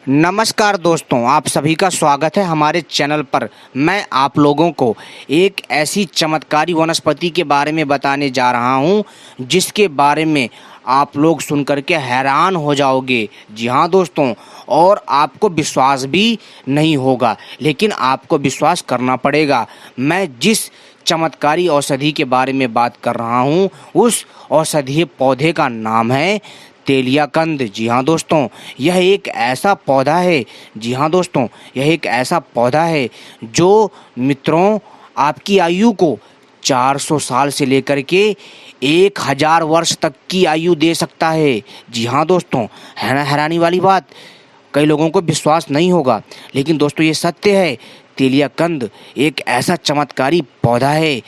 नमस्कार दोस्तों, आप सभी का स्वागत है हमारे चैनल पर। मैं आप लोगों को एक ऐसी चमत्कारी वनस्पति के बारे में बताने जा रहा हूं जिसके बारे में आप लोग सुनकर के हैरान हो जाओगे। जी हाँ दोस्तों, और आपको विश्वास भी नहीं होगा, लेकिन आपको विश्वास करना पड़ेगा। मैं जिस चमत्कारी औषधि के बारे में बात कर रहा हूँ उस औषधीय पौधे का नाम है तेलियाकंद। जी हाँ दोस्तों, यह एक ऐसा पौधा है। जी हाँ दोस्तों, यह एक ऐसा पौधा है जो मित्रों आपकी आयु को 400 साल से लेकर के 1000 वर्ष तक की आयु दे सकता है। जी हाँ दोस्तों, है ना हैरानी वाली बात। कई लोगों को विश्वास नहीं होगा, लेकिन दोस्तों ये सत्य है। तेलियाकंद एक ऐसा चमत्कारी पौधा है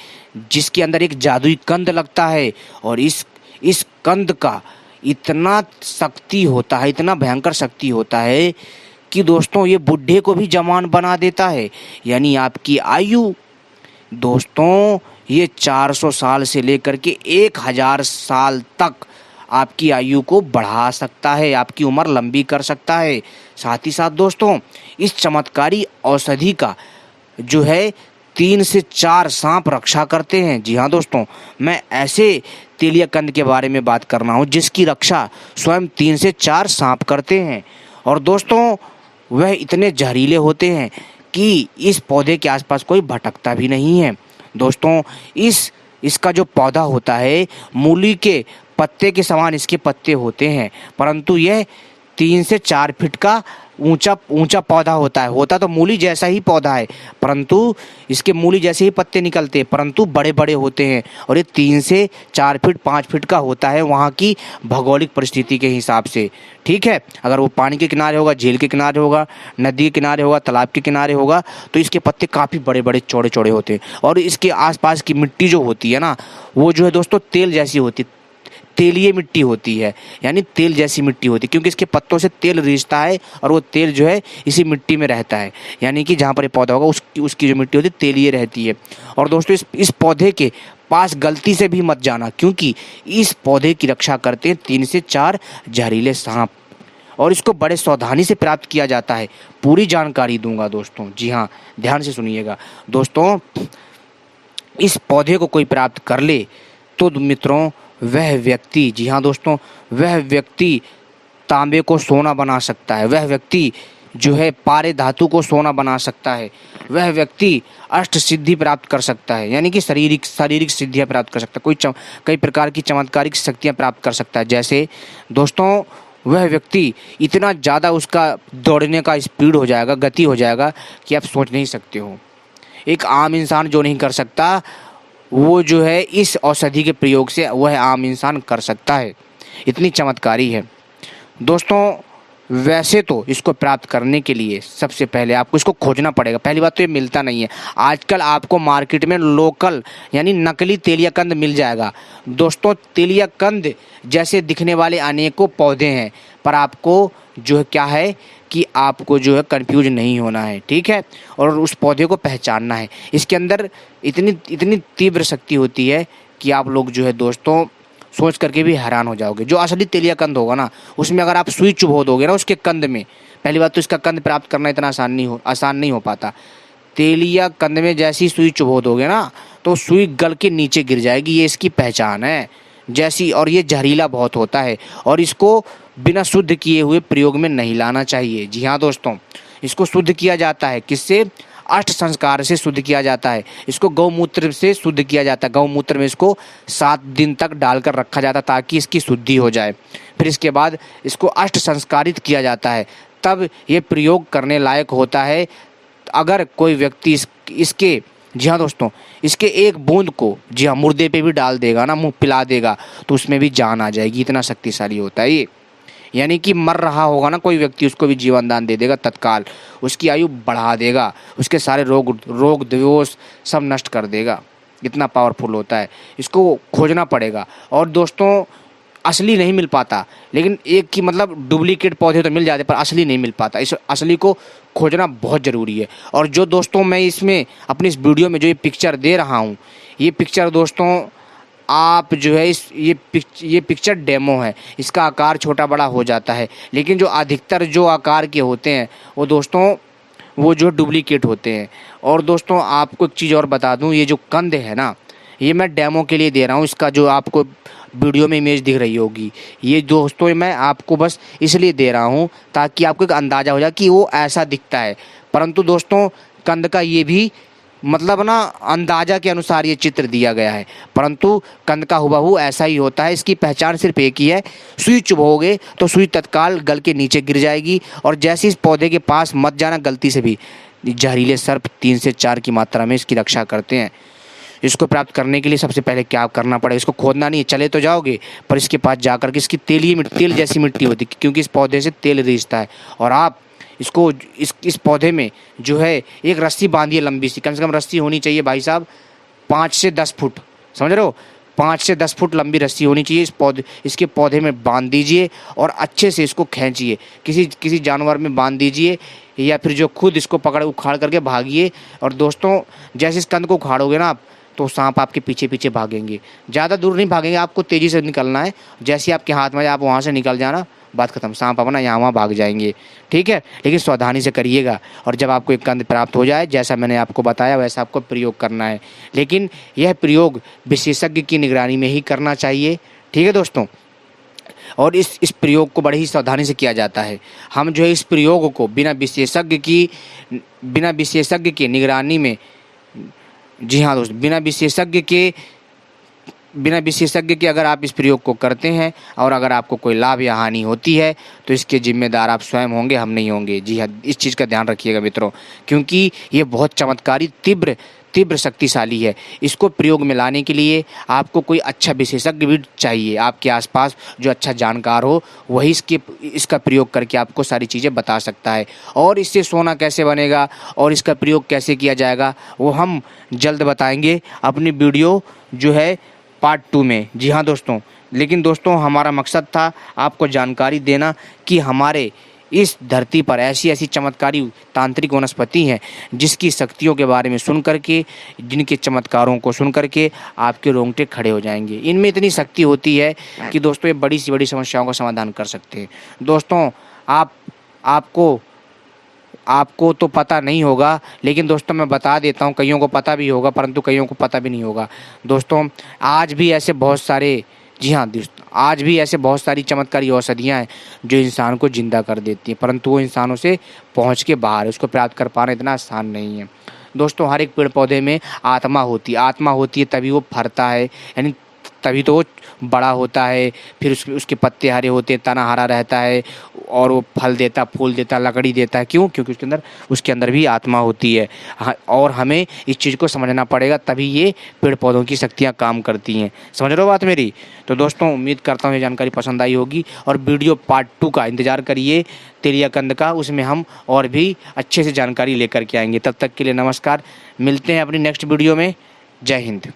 जिसके अंदर एक जादुई कंद लगता है, और इस कंद का इतना शक्ति होता है, इतना भयंकर शक्ति होता है कि दोस्तों ये बुढ़े को भी जवान बना देता है। यानी आपकी आयु दोस्तों ये 400 साल से लेकर के 1000 साल तक आपकी आयु को बढ़ा सकता है, आपकी उम्र लंबी कर सकता है। साथ ही साथ दोस्तों इस चमत्कारी औषधि का जो है 3 से 4 सांप रक्षा करते हैं। जी हाँ दोस्तों, मैं ऐसे तेलियाकंद के बारे में बात कर रहा हूँ जिसकी रक्षा स्वयं 3 से 4 सांप करते हैं। और दोस्तों वह इतने जहरीले होते हैं कि इस पौधे के आसपास कोई भटकता भी नहीं है। दोस्तों इसका जो पौधा होता है मूली के पत्ते के समान इसके पत्ते होते हैं, परंतु यह 3 से 4 फीट का ऊंचा पौधा होता है। होता तो मूली जैसा ही पौधा है, परंतु इसके मूली जैसे ही पत्ते निकलते हैं, परंतु बड़े बड़े होते हैं। और ये 3 से 4 फीट 5 फीट का होता है वहाँ की भौगोलिक परिस्थिति के हिसाब से। ठीक है, अगर वो पानी के किनारे होगा, झील के किनारे होगा, नदी के किनारे होगा, तालाब के किनारे होगा, तो इसके पत्ते काफ़ी बड़े बड़े चौड़े चौड़े होते हैं। और इसके आसपास की मिट्टी जो होती है ना, वो जो है दोस्तों तेल जैसी होती है, तेलीय मिट्टी होती है। यानी तेल जैसी मिट्टी होती है, क्योंकि इसके पत्तों से तेल रिसता है और वो तेल जो है इसी मिट्टी में रहता है। यानी कि जहाँ पर ये पौधा होगा उसकी जो मिट्टी होती है तेलीय रहती है। और दोस्तों इस पौधे के पास गलती से भी मत जाना, क्योंकि इस पौधे की रक्षा करते हैं 3 से 4 जहरीले सांप, और इसको बड़े सावधानी से प्राप्त किया जाता है। पूरी जानकारी दूंगा दोस्तों। जी हाँ, ध्यान से सुनिएगा दोस्तों। इस पौधे को कोई प्राप्त कर ले तो मित्रों वह व्यक्ति, जी हाँ दोस्तों, वह व्यक्ति तांबे को सोना बना सकता है। वह व्यक्ति जो है पारे धातु को सोना बना सकता है। वह व्यक्ति अष्ट सिद्धि प्राप्त कर सकता है, यानी कि शारीरिक सिद्धियाँ प्राप्त कर सकता है। कई प्रकार की चमत्कारिक शक्तियाँ प्राप्त कर सकता है। जैसे दोस्तों वह व्यक्ति इतना ज़्यादा उसका दौड़ने का स्पीड हो जाएगा, गति हो जाएगा कि आप सोच नहीं सकते हो। एक आम इंसान जो नहीं कर सकता, वो जो है इस औषधि के प्रयोग से वह आम इंसान कर सकता है। इतनी चमत्कारी है दोस्तों। वैसे तो इसको प्राप्त करने के लिए सबसे पहले आपको इसको खोजना पड़ेगा। पहली बात तो ये मिलता नहीं है। आजकल आपको मार्केट में लोकल यानी नकली तेलियाकंद मिल जाएगा। दोस्तों तेलियाकंद जैसे दिखने वाले अनेकों पौधे हैं, पर आपको जो है क्या है कि आपको जो है कंफ्यूज नहीं होना है। ठीक है, और उस पौधे को पहचानना है। इसके अंदर इतनी तीव्र शक्ति होती है कि आप लोग जो है दोस्तों सोच करके भी हैरान हो जाओगे। जो असली तेलियाकंद होगा ना, उसमें अगर आप सुई चुभो दोगे ना उसके कंद में, पहली बात तो इसका कंद प्राप्त करना इतना आसान नहीं हो पाता। तेलियाकंद में जैसी सुई चुभो दोगे ना, तो सुई गल के नीचे गिर जाएगी। ये इसकी पहचान है जैसी। और ये जहरीला बहुत होता है, और इसको बिना शुद्ध किए हुए प्रयोग में नहीं लाना चाहिए। जी हाँ दोस्तों, इसको शुद्ध किया जाता है। किससे? अष्ट संस्कार से शुद्ध किया जाता है। इसको गौमूत्र से शुद्ध किया जाता है। गौमूत्र में इसको 7 दिन तक डालकर रखा जाता है ताकि इसकी शुद्धि हो जाए। फिर इसके बाद इसको अष्ट संस्कारित किया जाता है, तब ये प्रयोग करने लायक होता है। अगर कोई व्यक्ति इसके जी हाँ दोस्तों, इसके एक बूंद को जी हाँ मुर्दे पे भी डाल देगा ना, मुंह पिला देगा, तो उसमें भी जान आ जाएगी। इतना शक्तिशाली होता है ये। यानी कि मर रहा होगा ना कोई व्यक्ति, उसको भी जीवन दान दे देगा तत्काल, उसकी आयु बढ़ा देगा, उसके सारे रोग दोष सब नष्ट कर देगा। इतना पावरफुल होता है। इसको खोजना पड़ेगा। और दोस्तों असली नहीं मिल पाता, लेकिन एक की मतलब डुप्लीकेट पौधे तो मिल जाते, पर असली नहीं मिल पाता। इस असली को खोजना बहुत ज़रूरी है। और जो दोस्तों मैं इसमें अपनी इस वीडियो में जो ये पिक्चर दे रहा हूँ, ये पिक्चर दोस्तों आप जो है ये पिक्चर डेमो है, इसका आकार छोटा बड़ा हो जाता है, लेकिन जो अधिकतर जो आकार के होते हैं वो दोस्तों वो जो डुप्लीकेट होते हैं। और दोस्तों आपको एक चीज़ और बता दूं, ये जो कंद है ना, ये मैं डेमो के लिए दे रहा हूँ। इसका जो आपको वीडियो में इमेज दिख रही होगी, ये दोस्तों मैं आपको बस इसलिए दे रहा हूँ ताकि आपको एक अंदाज़ा हो जाए कि वो ऐसा दिखता है। परंतु दोस्तों कंद का ये भी मतलब ना अंदाजा के अनुसार ये चित्र दिया गया है, परंतु कंद का हुबहू ऐसा ही होता है। इसकी पहचान सिर्फ एक ही है, सुई चुभोगे तो सुई तत्काल गल के नीचे गिर जाएगी। और जैसे इस पौधे के पास मत जाना गलती से भी। जहरीले सर्प 3 से 4 की मात्रा में इसकी रक्षा करते हैं। इसको प्राप्त करने के लिए सबसे पहले क्या करना पड़ेगा, इसको खोदना नहीं है, चले तो जाओगे पर इसके पास जाकर के इसकी तेल जैसी मिट्टी होती है, क्योंकि इस पौधे से तेल रिसता है। और आप इसको इस पौधे में जो है एक रस्सी बांधिए लंबी सी, कम से कम रस्सी होनी चाहिए भाई साहब 5 से 10 फुट, समझ रहे हो, 5 से 10 फुट लंबी रस्सी होनी चाहिए। इसके पौधे में बांध दीजिए और अच्छे से इसको खींचिए, किसी जानवर में बांध दीजिए या फिर जो खुद इसको पकड़ उखाड़ करके भागिए। और दोस्तों जैसे इस कंद को उखाड़ोगे ना आप, तो सांप आपके पीछे पीछे भागेंगे, ज़्यादा दूर नहीं भागेंगे, आपको तेज़ी से निकलना है। जैसे आपके हाथ में आप वहाँ से निकल जाना, बात खत्म, सांप अपना यहाँ वहाँ भाग जाएंगे, ठीक है। लेकिन सावधानी से करिएगा। और जब आपको एक कंद प्राप्त हो जाए, जैसा मैंने आपको बताया वैसा आपको प्रयोग करना है, लेकिन यह प्रयोग विशेषज्ञ की निगरानी में ही करना चाहिए, ठीक है दोस्तों। और इस प्रयोग को बड़ी ही सावधानी से किया जाता है। हम जो है इस प्रयोग को बिना विशेषज्ञ की निगरानी में, जी हाँ दोस्तों, बिना विशेषज्ञ के अगर आप इस प्रयोग को करते हैं और अगर आपको कोई लाभ या हानि होती है तो इसके जिम्मेदार आप स्वयं होंगे, हम नहीं होंगे। जी हाँ, इस चीज़ का ध्यान रखिएगा मित्रों, क्योंकि ये बहुत चमत्कारी तीव्र शक्तिशाली है। इसको प्रयोग में लाने के लिए आपको कोई अच्छा विशेषज्ञ भी चाहिए, आपके आसपास जो अच्छा जानकार हो, वही इसका प्रयोग करके आपको सारी चीज़ें बता सकता है। और इससे सोना कैसे बनेगा और इसका प्रयोग कैसे किया जाएगा वो हम जल्द बताएंगे अपनी वीडियो जो है पार्ट 2 में। जी हाँ दोस्तों, लेकिन दोस्तों हमारा मकसद था आपको जानकारी देना कि हमारे इस धरती पर ऐसी चमत्कारी तांत्रिक वनस्पति हैं जिसकी शक्तियों के बारे में सुन करके, जिनके चमत्कारों को सुन करके आपके रोंगटे खड़े हो जाएंगे। इनमें इतनी शक्ति होती है कि दोस्तों ये बड़ी से बड़ी समस्याओं का समाधान कर सकते हैं। दोस्तों आपको तो पता नहीं होगा, लेकिन दोस्तों मैं बता देता हूँ, कईयों को पता भी होगा परंतु कईयों को पता भी नहीं होगा। दोस्तों आज भी ऐसे बहुत सारे, जी हाँ दोस्तों, आज भी ऐसे बहुत सारी चमत्कारी औषधियाँ हैं जो इंसान को जिंदा कर देती हैं, परंतु वो इंसानों से पहुँच के बाहर है, उसको प्राप्त कर पाना इतना आसान नहीं है। दोस्तों हर एक पेड़ पौधे में आत्मा होती है, तभी वो फरता है, यानी तभी तो वो बड़ा होता है। फिर उसके पत्ते हरे होते हैं, तना हरा रहता है और वो फल देता, फूल देता, लकड़ी देता है। क्यों? क्योंकि उसके अंदर भी आत्मा होती है। और हमें इस चीज़ को समझना पड़ेगा, तभी ये पेड़ पौधों की शक्तियाँ काम करती हैं। समझ रहे हो बात मेरी? तो दोस्तों उम्मीद करता हूँ ये जानकारी पसंद आई होगी और वीडियो पार्ट 2 का इंतज़ार करिए, तेलियाकंद का। उसमें हम और भी अच्छे से जानकारी लेकर के आएंगे। तब तक के लिए नमस्कार, मिलते हैं अपनी नेक्स्ट वीडियो में। जय हिंद।